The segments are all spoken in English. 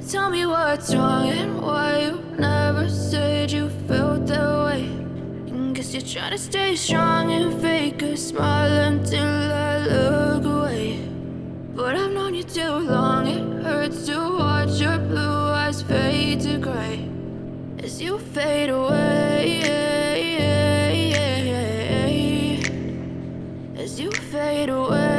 Tell me what's wrong and why you never said you felt that way. And guess you're trying to stay strong and fake a smile until I look away. But I've known you too long, it hurts to watch your blue eyes fade to gray as you fade away, as you fade away.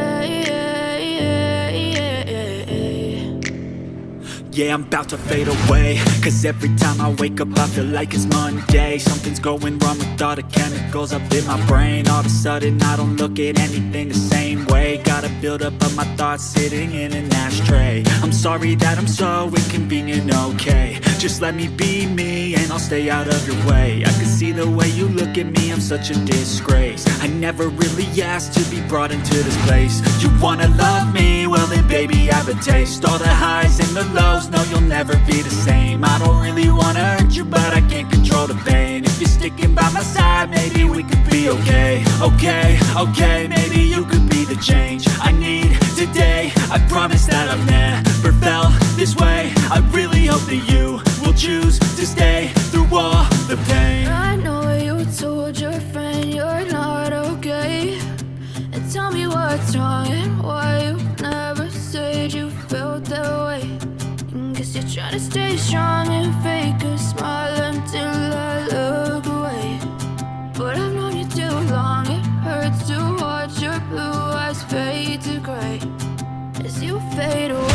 Yeah, I'm about to fade away, cause every time I wake up I feel like it's Monday. Something's going wrong with all the chemicals up in my brain. All of a sudden I don't look at anything the same way. Gotta build up of my thoughts sitting in an ashtray. I'm sorry that I'm so inconvenient, okay. Just let me be me and I'll stay out of your way. I can see the way you look at me, I'm such a disgrace. I never really asked to be brought into this place. You wanna love me? Well then baby have a taste. All the highs and the lows, no you'll never be the same. I don't really wanna hurt you but I can't control the pain. If you're sticking by my side maybe we could be okay. Okay, maybe you could be the change I need today. I promise that I've never felt this way. I really hope that you will choose to stay through all the pain. I know you told your friend you're not okay. And tell me what's wrong and why you never said you felt that way. And guess you're trying to stay strong and fake a smile until I look away. But I've known you too long, it hurts to watch your blue eyes fade to gray as you fade away.